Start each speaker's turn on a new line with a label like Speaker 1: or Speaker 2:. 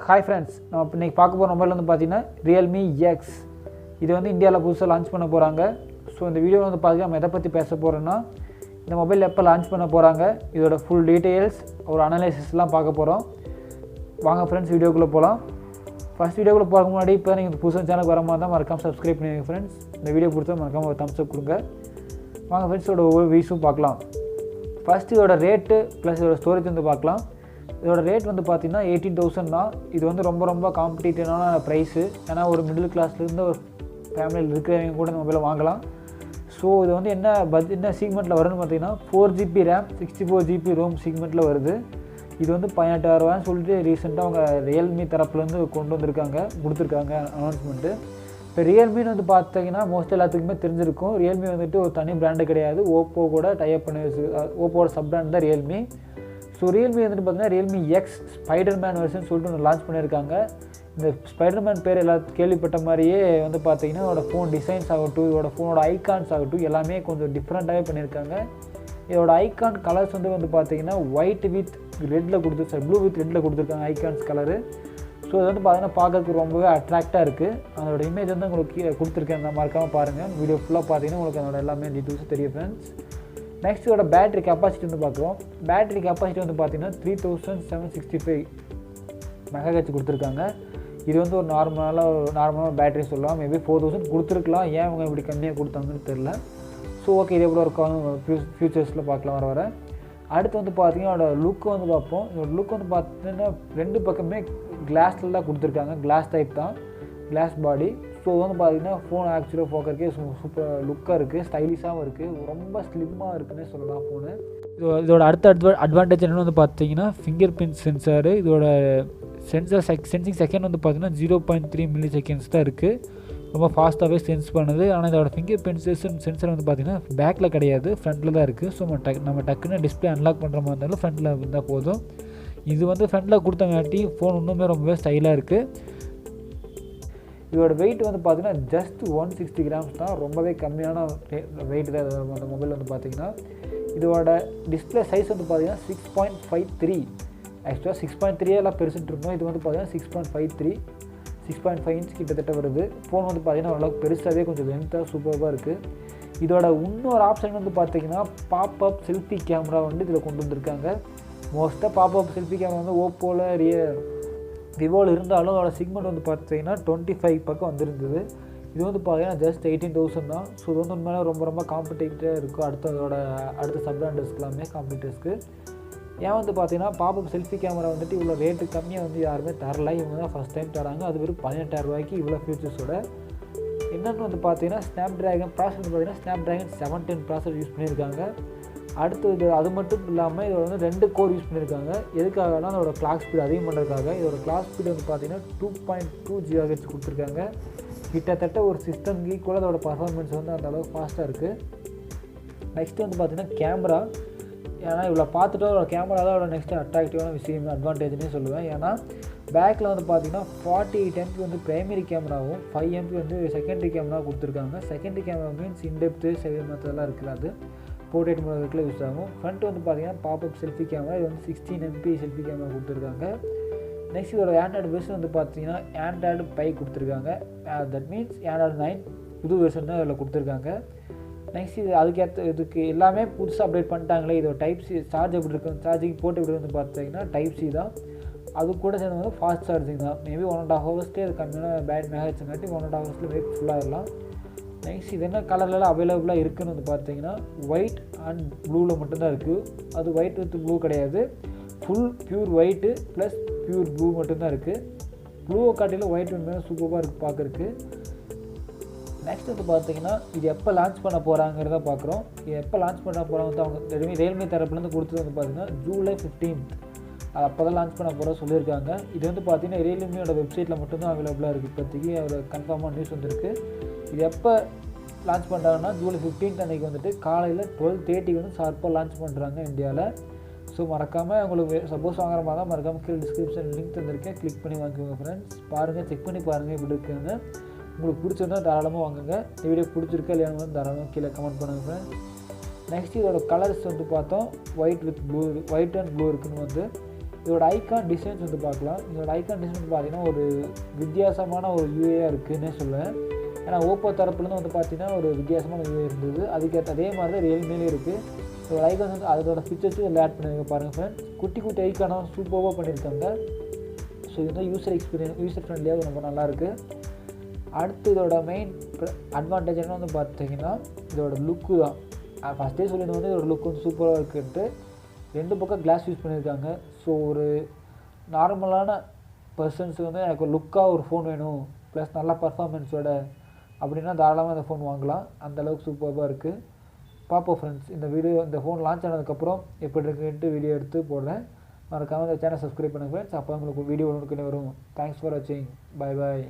Speaker 1: Hi friends, நம்ம இன்னைக்கு பார்க்க போற மொபைல் வந்து பாத்தீங்கன்னா Realme X. இது வந்து இந்தியால புதுசா லான்ச் பண்ண போறாங்க. சோ இந்த வீடியோல வந்து பாத்தீங்கன்னா நம்ம எதை பத்தி பேச போறோம்னா இந்த மொபைல் எப்ப லான்ச் பண்ண போறாங்க, இதோட full details, ஒரு அனலைசிஸ்லாம் பார்க்க போறோம். வாங்க फ्रेंड्स வீடியோக்குள்ள போலாம். ஃபர்ஸ்ட் வீடியோக்குள்ள போறதுக்கு முன்னாடி இப்போ நீங்க புதுசா சேனலுக்கு வரமா இருந்தா மறக்காம Subscribe பண்ணுங்க फ्रेंड्स. இந்த வீடியோ பிடிச்சா மறக்காம ஒரு thumbs up கொடுங்க. வாங்க फ्रेंड्स இதோட வியூஸும் பார்க்கலாம். ஃபர்ஸ்ட் இதோட ரேட் ப்ளஸ் இதோட ஸ்டோரேஜ் வந்து பார்க்கலாம். இதோட ரேட் வந்து பார்த்தீங்கன்னா 18,000 தான். இது வந்து ரொம்ப காம்படிட்டிவான ப்ரைஸு. ஏன்னா ஒரு மிடில் கிளாஸ்லேருந்து ஒரு ஃபேமிலியில் இருக்கிறவங்க கூட இந்த மொபைலை வாங்கலாம். ஸோ இது வந்து என்ன சீக்மெண்ட்டில் வருதுன்னு பார்த்தீங்கன்னா 4GB RAM 64GB ROM சீக்மெண்ட்டில் வருது. இது வந்து 18,000 சொல்லிட்டு ரீசெண்டாக அவங்க ரியல்மி தரப்புலேருந்து கொண்டு வந்திருக்காங்க, கொடுத்துருக்காங்க அனௌன்ஸ்மெண்ட்டு. இப்போ ரியல்மின்னு வந்து பார்த்தீங்கன்னா மோஸ்ட் எல்லாத்துக்குமே தெரிஞ்சிருக்கும். ரியல்மி வந்துட்டு ஒரு தனி பிராண்டு கிடையாது, ஓப்போ கூட டைப் பண்ணி ஓப்போட சப் பிராண்ட் தான் ரியல்மி. ஸோ ரியல்மி வந்துட்டு பார்த்தீங்கன்னா Realme X Spiderman வெர்ஷன் சொல்லிட்டு ஒன்று லான்ச் பண்ணியிருக்காங்க. இந்த ஸ்பைடர்மேன் பேர் எல்லாத்துக்கும் கேள்விப்பட்ட மாதிரியே வந்து பார்த்தீங்கன்னா இதோட ஃபோன் டிசைன்ஸ் ஆகட்டும், இதோட ஃபோனோட ஐகான்ஸ் ஆகட்டும் எல்லாமே கொஞ்சம் டிஃப்ரெண்ட்டாகவே பண்ணியிருக்காங்க. இதோட ஐகான் கலர்ஸ் வந்து பார்த்தீங்கன்னா ஒயிட் வித் ரெட்டில் ப்ளூ வித் ரெட்டில் கொடுத்துருக்காங்க ஐகான்ஸ் கலரு. ஸோ இது வந்து பார்த்தீங்கன்னா பார்க்கறதுக்கு ரொம்பவே அட்ராக்டாக இருக்குது. அதோட இமேஜ் வந்து உங்களுக்கு கொடுத்துருக்கேன், நான் மறக்காமல் பாருங்கள். வீடியோ ஃபுல்லாக பார்த்தீங்கன்னா உங்களுக்கு அதோட எல்லாமே டீட்டெயில்ஸ் தெரியும் ஃப்ரெண்ட்ஸ். நெக்ஸ்ட் இதோட பேட்டரி கெப்பாசிட்டி வந்து பார்க்குறோம். பேட்டரி கெப்பாசிட்டி வந்து பார்த்தீங்கன்னா 3765 மெகாஹெச் கொடுத்துருக்காங்க. இது வந்து ஒரு நார்மலான பேட்டரி சொல்லலாம். மேபி 4000 கொடுத்துருக்கலாம், ஏன் அவங்க இப்படி கம்மியாக கொடுத்தாங்கன்னு தெரில. ஸோ ஓகே, இது எப்படி இருக்கும் ஃபியூச்சர்ஸில் பார்க்கலாம் வர. அடுத்து வந்து பார்த்தீங்கன்னா அதோட லுக்கு வந்து பார்ப்போம். இதோட லுக் வந்து பார்த்தீங்கன்னா ரெண்டு பக்கமே கிளாஸில் தான் கொடுத்துருக்காங்க. கிளாஸ் டைப் தான், கிளாஸ் பாடி. ஸோ வந்து பார்த்தீங்கன்னா ஃபோன் ஆக்சுவலாக பார்க்கறதுக்கே சூப்பர் லுக்காக இருக்குது, ஸ்டைலிஷாகவும் இருக்குது, ரொம்ப ஸ்லிம்மாக இருக்குன்னே சொல்லலாம் ஃபோனு. இதோட அடுத்த அட்வான்டேஜ் என்னென்னு வந்து பார்த்தீங்கன்னா ஃபிங்கர் பிரிண்ட் சென்சாரு. இதோட சென்சிங் செகண்ட் வந்து பார்த்தீங்கன்னா 0.3 மில்லி செகண்ட்ஸ் தான் இருக்குது. ரொம்ப ஃபாஸ்ட்டாகவே சென்ஸ் பண்ணுது. ஆனால் இதோட ஃபிங்கர் பிரிண்ட் சென்சர் வந்து பார்த்தீங்கன்னா பேக்கில் கிடையாது, ஃப்ரண்ட்டில் தான் இருக்குது. ஸோ நம்ம டக்குன்னு டிஸ்பிளே அன்லாக் பண்ணுற மாதிரி இருந்தாலும் ஃப்ரண்ட்டில் இருந்தால் போதும். இது வந்து ஃப்ரண்ட்டில் கொடுத்தங்காட்டி ஃபோன் இன்னுமே ரொம்பவே ஸ்டைலாக இருக்குது. இதோட வெயிட் வந்து பார்த்தீங்கன்னா ஜஸ்ட் 160 கிராம்ஸ் தான், ரொம்பவே கம்மியான வெயிட் தான் அந்த மொபைல் வந்து பார்த்தீங்கன்னா. இதோட டிஸ்பிளே சைஸ் வந்து பார்த்தீங்கன்னா 6.53. ஆக்சுவலாக 6.3 எல்லாம் பெருசுட்டு இருந்தோம். இது வந்து பார்த்தீங்கன்னா 6.5 இன்ச் கிட்டத்தட்ட வருது. ஃபோன் வந்து பார்த்தீங்கன்னா ஓரளவுக்கு பெருசாகவே கொஞ்சம் லென்த்தாக சூப்பராக இருக்குது. இதோட இன்னொரு ஆப்ஷன் வந்து பார்த்தீங்கன்னா பாப்அப் செல்ஃபி கேமரா வந்து இதில் கொண்டு வந்திருக்காங்க. மோஸ்ட்டாக பாப்அப் செல்ஃபி கேமரா வந்து ஓப்போவில் விவோவில் இருந்தாலும் அதோட சிக்மெண்ட் வந்து பார்த்தீங்கன்னா 25 பக்கம் வந்துருந்தது. இது வந்து பார்த்தீங்கன்னா ஜஸ்ட் 18,000 தான். ஸோ இது வந்து உண்மையிலே ரொம்ப காம்படிட்டிவாக இருக்கும் அடுத்த சப் பிராண்டர்ஸ்க்கு எல்லாமே காம்படிட்டர்ஸ்க்கு. ஏன் வந்து பார்த்தீங்கன்னா பாப்அப் செல்ஃபி கேமரா வந்துட்டு இவ்வளோ ரேட்டு கம்மியாக வந்து யாருமே தரல, இவங்க தான் ஃபஸ்ட் டைம் தராங்க. அது வெறும் 18,000 இவ்வளோ ஃபியூச்சர்ஸோட. என்னென்னு வந்து பார்த்தீங்கன்னா ஸ்னாப்ட்ராகன் ப்ராசஸ் வந்து பார்த்தீங்கன்னா ஸ்னாப்ட்ராகன் 710 ப்ராசஸ் யூஸ் பண்ணியிருக்காங்க. அடுத்து அது மட்டும் இல்லாமல் இதோட வந்து 2 கோர் யூஸ் பண்ணியிருக்காங்க. எதுக்காகனா அதோட கிளாக் ஸ்பீடு அதிகம் பண்ணுறதுக்காக. இதோட கிளாக் ஸ்பீடு வந்து பார்த்தீங்கன்னா 2.2 GHz கொடுத்துருக்காங்க. கிட்டத்தட்ட ஒரு சிஸ்டம் ஈக்குவலாக அதோட பர்ஃபார்மன்ஸ் வந்து அந்த அளவுக்கு ஃபாஸ்ட்டாக இருக்குது. நெக்ஸ்ட்டு வந்து பார்த்தீங்கன்னா கேமரா. ஏன்னா இவ்வளோ பார்த்துட்டு அதோட கேமரா தான் அதோட நெக்ஸ்ட்டு அட்ராக்டிவான விஷயம், அட்வான்டேஜ்னே சொல்லுவேன். ஏன்னா பேக்கில் வந்து பார்த்தீங்கன்னா 48 MP வந்து ப்ரைமரி கேமராவும் 5 MP வந்து செகண்டரி கேமரா கொடுத்துருக்காங்க. செகண்டரி கேமரா மீன்ஸ் இன்டெப்த்து மற்றதெல்லாம் இருக்குது, அது போர்ட்ரேட் மோடுக்குள்ளே யூஸ் ஆகும். ஃப்ரண்ட் வந்து பார்த்தீங்கன்னா பாப்அப் செல்ஃபி கேமரா. இது வந்து 16 MP செல்ஃபி கேமரா கொடுத்துருக்காங்க. நெக்ஸ்ட் இதோட ஆண்ட்ராய்டு வெர்ஷன் வந்து பார்த்தீங்கன்னா ஆண்ட்ராய்டு 5 கொடுத்துருக்காங்க. தட் மீன்ஸ் ஆண்ட்ராய்டு 9 புது வெர்ஷன் தான் இதில் கொடுத்துருக்காங்க. நெக்ஸ்ட் இதுக்கு எல்லாமே புதுசாக அப்டேட் பண்ணிட்டாங்களே. இதோட டைப்-C சார்ஜ் எப்படி இருக்கும், சார்ஜிங் போட்டு எப்படி வந்து பார்த்தீங்கன்னா டைப்-C தான். அது கூட சேர்ந்து வந்து ஃபாஸ்ட் சார்ஜிங் தான். மேபி 1.5 ஹவர்ஸ்லேயே அது கம்மியான பேட் மெகாஹெச்ங்காட்டி 1.5 ஹவர்ஸில் மேபி ஃபுல்லாக இருக்கலாம். நெக்ஸ்ட் இது என்ன கலர்லாம் அவைலபிளாக இருக்குதுன்னு வந்து பார்த்தீங்கன்னா ஒயிட் அண்ட் ப்ளூவில் மட்டும்தான் இருக்குது. அது ஒயிட் வித் ப்ளூ கிடையாது, full pure white plus pure blue மட்டும்தான் இருக்குது. ப்ளூவை காட்டிலும் ஒயிட் வந்து சூப்பராக இருக்குது பார்க்குறதுக்கு. நெக்ஸ்ட் வந்து பார்த்தீங்கன்னா இது எப்போ லான்ச் பண்ண போகிறாங்கிறத பார்க்குறோம். இது எப்போ லான்ச் பண்ண போகிறாங்க வந்து அவங்க ரியல்மி தரப்புலேருந்து கொடுத்தது வந்து பார்த்தீங்கன்னா ஜூலை 15th. அது அப்போ தான் லான்ச் பண்ண போகிறோம் சொல்லியிருக்காங்க. இது வந்து பார்த்தீங்கன்னா ரியல்மியோட வெப்சைட்டில் மட்டும்தான் அவைலபிளாக இருக்குது. இப்போதைக்கு ஒரு கன்ஃபார்மாக நியூஸ் வந்துருக்கு. இது எப்போ லான்ச் பண்ணுறாங்கன்னா ஜூலை 15th அன்றைக்கி வந்துட்டு காலையில் 12:30 வந்து ஷார்ப்பாக லான்ச் பண்ணுறாங்க இந்தியாவில். ஸோ மறக்காமல் உங்களுக்கு சப்போஸ் வாங்குற மாதிரி தான் மறக்காமல் கீழே டிஸ்கிரிப்ஷன் லிங்க் தந்திருக்கேன், கிளிக் பண்ணி வாங்கிக்கோங்க ஃப்ரெண்ட்ஸ். பாருங்கள், செக் பண்ணி பாருங்கள் எப்படி இருக்குன்னு. உங்களுக்கு பிடிச்சிருந்தால் தாராளமாக வாங்குங்க. இந்த வீடியோ பிடிச்சிருக்கா இல்லையானு வந்து தாராளமாக கீழே கமெண்ட் பண்ணுங்கள் ஃப்ரெண்ட்ஸ். நெக்ஸ்ட் இதோட கலர்ஸ் வந்து பார்த்தோம் ஒயிட் அண்ட் ப்ளூ இருக்குதுன்னு வந்து இதோட ஐகான் டிசைன்ஸ் வந்து பார்க்கலாம். இதோட ஐகான் டிசைன் வந்து பார்த்திங்கன்னா ஒரு வித்தியாசமான ஒரு யூஏயாக இருக்குதுன்னே சொல்லுவேன். ஏன்னா ஓப்போ தரப்புலேருந்து வந்து பார்த்திங்கன்னா ஒரு வித்தியாசமான யூஏ இருந்தது. அதுக்கேற்ற அதே மாதிரி தான் ரியல்மிலேயும் இருக்குது. இதோட ஐகான் வந்து அதோட ஃபீச்சர்ஸும் இதில் ஆட் பண்ணியிருக்க பாருங்கள் ஃப்ரெண்ட்ஸ். குட்டி குட்டி ஐக்கானாக சூப்பராக பண்ணியிருக்காங்க. ஸோ இது வந்து யூசர் ஃப்ரெண்ட்லியாக ரொம்ப நல்லாயிருக்கு. அடுத்து இதோட மெயின் அட்வான்டேஜ் என்ன வந்து பார்த்தீங்கன்னா இதோட லுக்கு தான். ஃபஸ்ட்டே சொல்லிட்டு வந்து இதோட லுக் வந்து சூப்பராக இருக்குன்ட்டு. 2 பக்கம் கிளாஸ் யூஸ் பண்ணியிருக்காங்க. ஸோ ஒரு நார்மலான பர்சன்ஸுக்கு வந்து எனக்கு லுக்காக ஒரு ஃபோன் வேணும் ப்ளஸ் நல்ல பர்ஃபார்மன்ஸோட அப்படின்னா தாராளமாக இந்த ஃபோன் வாங்கலாம். அந்தளவுக்கு சூப்பராக இருக்குது. பார்ப்போம் ஃப்ரெண்ட்ஸ். இந்த ஃபோன் லான்ச் ஆனதுக்கப்புறம் எப்படி இருக்குன்ட்டு வீடியோ எடுத்து போடுறேன். மறக்காமல் இந்த சேனல் சப்ஸ்கிரைப் பண்ணுங்கள் ஃப்ரெண்ட்ஸ். அப்போ உங்களுக்கு வீடியோ ஒன்று வரும். தேங்க்ஸ் ஃபார் வாட்சிங். Bye bye.